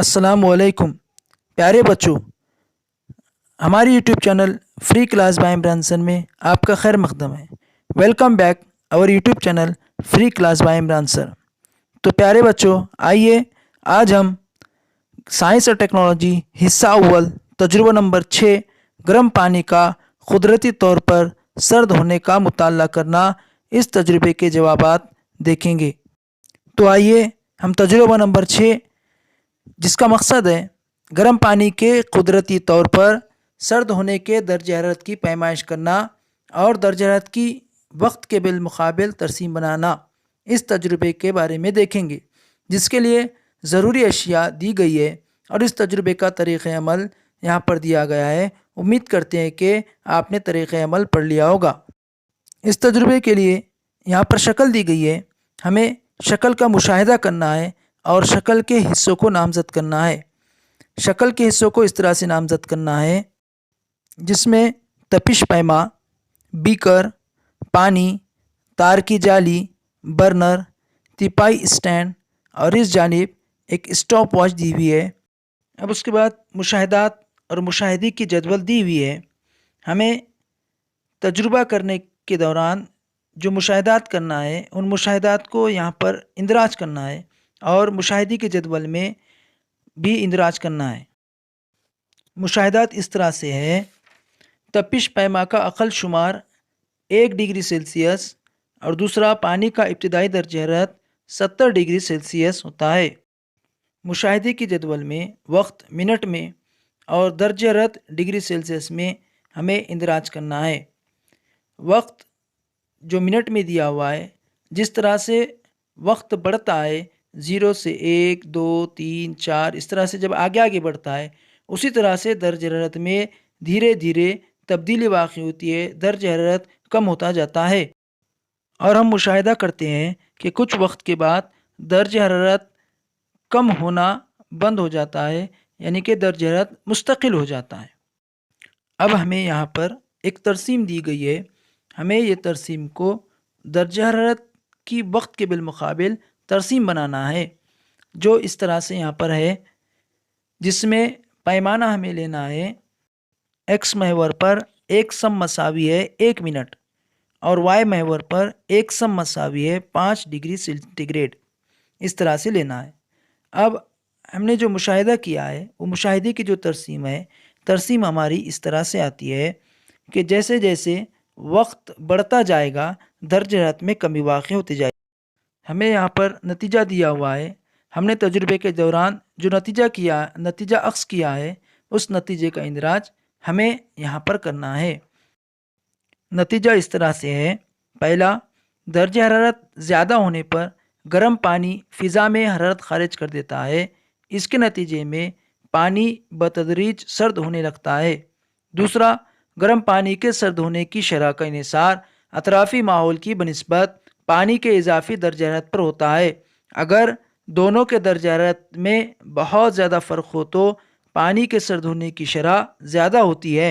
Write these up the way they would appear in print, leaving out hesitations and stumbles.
अस्सलाम वालेकुम प्यारे बच्चों। हमारी YouTube channel free class by Imran sir में आपका खैर मकदम है। Welcome back our YouTube channel free class by Imran sir. तो प्यारे बच्चों, आइए आज हम साइंस और टेक्नोलॉजी हिस्सा अव्वल तजुर्बा नंबर 6 गर्म पानी का कुदरती तौर पर सर्द होने का मुताला करना, इस तजुर्बे के जवाबात देखेंगे। तो आइए हम तजुर्बा नंबर 6, जिसका मकसद है गर्म पानी के कुदरती तौर पर सर्द होने के दर्ज हरारत की पैमाइश करना और दर्ज हरारत की वक्त के बिलमुकाबिल तरसीम बनाना, इस तजुर्बे के बारे में देखेंगे, जिसके लिए ज़रूरी अशिया दी गई है और इस तजुर्बे का तरीक़ अमल यहाँ पर दिया गया है। उम्मीद करते हैं कि आपने तरीक़ अमल पढ़ लिया होगा। इस तजुर्बे के लिए यहाँ पर शक्ल दी गई है। हमें शक्ल का मुशाहिदा करना है और शक्ल के हिस्सों को नामज़द करना है। शक्ल के हिस्सों को इस तरह से नामज़द करना है जिसमें तपिश पैमा, बीकर, पानी, तार की जाली, बर्नर, तिपाई स्टैंड और इस जानिब एक स्टॉप वॉच दी हुई है। अब उसके बाद मुशाहिदात और मुशाहिदी की जदवल दी हुई है। हमें तजुर्बा करने के दौरान जो मुशाहिदात करना है, उन मुशाहिदात को यहाँ पर इंदराज करना है और मुशाहिदी के जदवल में भी इंदराज करना है। मुशाहिदात इस तरह से है: तपिश पैमा का अक़ल शुमार 1 डिग्री सेल्सियस और दूसरा पानी का इब्तिदाई दर्ज हरारत 70 डिग्री सेल्सियस होता है। मुशाहिदे की जदवल में वक्त मिनट में और दर्ज हरारत डिग्री सेल्सियस में हमें इंदराज करना है। वक्त जो मिनट में दिया हुआ है, जिस तरह से वक्त बढ़ता है 0 से 1, 2, 3, 4, इस तरह से जब आगे आगे बढ़ता है, उसी तरह से दर्ज हरारत में धीरे धीरे तब्दीली वाक़ई होती है, दर्ज हरारत कम होता जाता है। और हम मुशाहिदा करते हैं कि कुछ वक्त के बाद दर्ज हरारत कम होना बंद हो जाता है, यानी कि दर्ज हरारत मुस्तकिल हो जाता है। अब हमें यहाँ पर एक तरसीम दी गई है। हमें ये तरसीम को दर्ज हरारत की वक्त के बिलमुकाबिल तरसीम बनाना है, जो इस तरह से यहाँ पर है, जिसमें पैमाना हमें लेना है एक्स महवर पर एक सम मसावी है 1 मिनट और वाई महवर पर एक सम मसावी है 5 डिग्री सेंटीग्रेड, इस तरह से लेना है। अब हमने जो मुशाहिदा किया है, वो मुशाहिदे की जो तरसीम है, तरसीम हमारी इस तरह से आती है कि जैसे जैसे वक्त बढ़ता जाएगा दर्ज हरारत में कमी वाक़ई होती जाएगी। हमें यहाँ पर नतीजा दिया हुआ है। हमने तजुर्बे के दौरान जो नतीजा अक्स किया है, उस नतीजे का इंदराज हमें यहाँ पर करना है। नतीजा इस तरह से है: पहला, दर्ज हरारत ज़्यादा होने पर गर्म पानी फ़िज़ा में हरारत खारिज कर देता है। इसके नतीजे में पानी बतदरीज सर्द होने लगता है। दूसरा, गर्म पानी के सर्द होने की शरह का इन्हिसार अतराफ़ी माहौल की बनिस्बत पानी के इजाफी दर्ज हरारत पर होता है। अगर दोनों के दर्ज हरारत में बहुत ज़्यादा फ़र्क हो तो पानी के सर्द होने की शरह ज़्यादा होती है।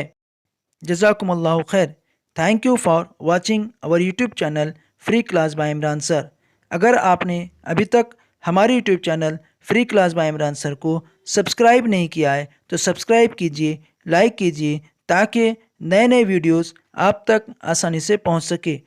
जज़ाकुमुल्लाहु खैर। Thank you for watching our YouTube channel free class by Imran sir. अगर आपने अभी तक हमारे YouTube channel free class by Imran sir को सब्सक्राइब नहीं किया है तो सब्सक्राइब कीजिए, लाइक कीजिए, ताकि नए नए वीडियोस आप तक आसानी से पहुंच सके।